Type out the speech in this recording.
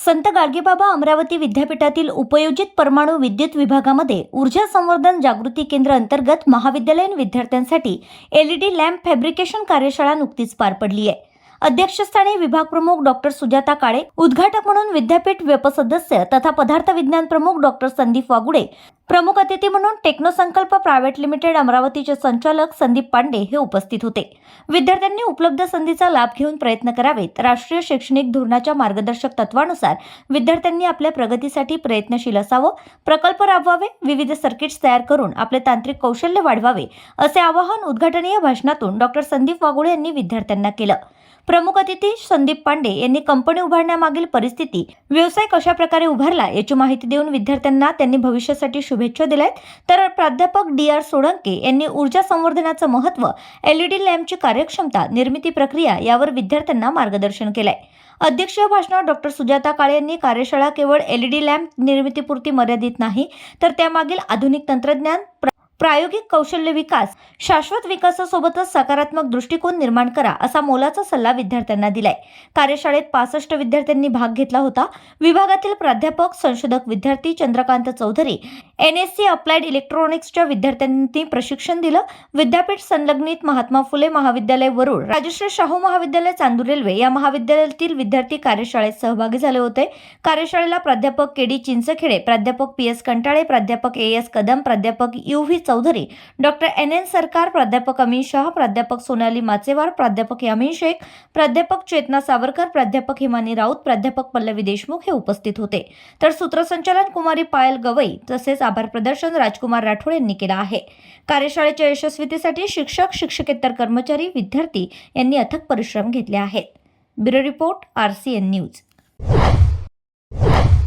संत गाडगेबाबा अमरावती विद्यापीठातील उपयोजित परमाणु विद्युत विभागामध्ये ऊर्जा संवर्धन जागृती केंद्र अंतर्गत महाविद्यालयीन विद्यार्थ्यांसाठी एलईडी लॅम्प फॅब्रिकेशन कार्यशाळा नुकतीच पार पडली आहे। अध्यक्षस्थानी विभाग प्रमुख डॉक्टर सुजाता काळे, उद्घाटक म्हणून विद्यापीठ व्यपसदस्य तथा पदार्थ विज्ञान प्रमुख डॉक्टर संदीप वागुडे, प्रमुख अतिथी म्हणून टेक्नोसंकल्प प्रायव्हेट लिमिटेड अमरावतीचे संचालक संदीप पांडे हे उपस्थित होते। विद्यार्थ्यांनी उपलब्ध संधीचा लाभ घेऊन प्रयत्न करावेत। राष्ट्रीय शैक्षणिक धोरणाच्या मार्गदर्शक तत्वानुसार विद्यार्थ्यांनी आपल्या प्रगतीसाठी प्रयत्नशील असावं, प्रकल्प राबवावे, विविध सर्किट्स तयार करून आपले तांत्रिक कौशल्य वाढवावे असे आवाहन उद्घाटनीय भाषणातून डॉक्टर संदीप वागुडे यांनी विद्यार्थ्यांना केलं। प्रमुख अतिथी संदीप पांडे यांनी कंपनी उभारण्यामागील परिस्थिती, व्यवसाय कशा प्रकारे उभारला याची माहिती देऊन विद्यार्थ्यांना त्यांनी भविष्यासाठी शुभेच्छा दिल्यात। तर प्राध्यापक DR सोळंके यांनी ऊर्जा संवर्धनाचं महत्त्व, एलईडी लॅम्पची कार्यक्षमता, निर्मिती प्रक्रिया यावर विद्यार्थ्यांना मार्गदर्शन केलंय। अध्यक्षीय भाषणात डॉक्टर सुजाता काळे यांनी कार्यशाळा केवळ एलईडी लॅम्प निर्मितीपुरती मर्यादित नाही, तर त्यामागील आधुनिक तंत्रज्ञान, प्रायोगिक कौशल्य विकास, शाश्वत विकासासोबतच सकारात्मक दृष्टिकोन निर्माण करा असा मोलाचा सल्ला विद्यार्थ्यांना दिलाय। कार्यशाळेत 65 विद्यार्थ्यांनी भाग घेतला होता। विभागातील प्राध्यापक, संशोधक विद्यार्थी, चंद्रकांत चौधरी, NSC अप्लाइड इलेक्ट्रॉनिक्सच्या विद्यार्थ्यांनी प्रशिक्षण दिलं। विद्यापीठ संलग्नित महात्मा फुले महाविद्यालय वरुड, राजश्री शाहू महाविद्यालय चांदूर रेल्वे या महाविद्यालयातील विद्यार्थी कार्यशाळेत सहभागी झाले होते। कार्यशाळेला प्राध्यापक KD चिंचखेडे, प्राध्यापक PS कंटाळे, प्राध्यापक AS कदम, प्राध्यापक UV चौधरी, डॉक्टर NN सरकार, प्राध्यापक अमित शाह, प्राध्यापक सोनाली माचेवार, प्राध्यापक यामीन शेख, प्राध्यापक चेतना सावरकर, प्राध्यापक हिमानी राऊत, प्राध्यापक पल्लवी देशमुख हे उपस्थित होते। तर सूत्रसंचालन कुमारी पायल गवई तसेच आभार प्रदर्शन राजकुमार राठोड यांनी केलं आहे। कार्यशाळेच्या यशस्वीतेसाठी शिक्षक, शिक्षकेतर कर्मचारी, विद्यार्थी यांनी अथक परिश्रम घेतले आहेत। Bureau report RCN news.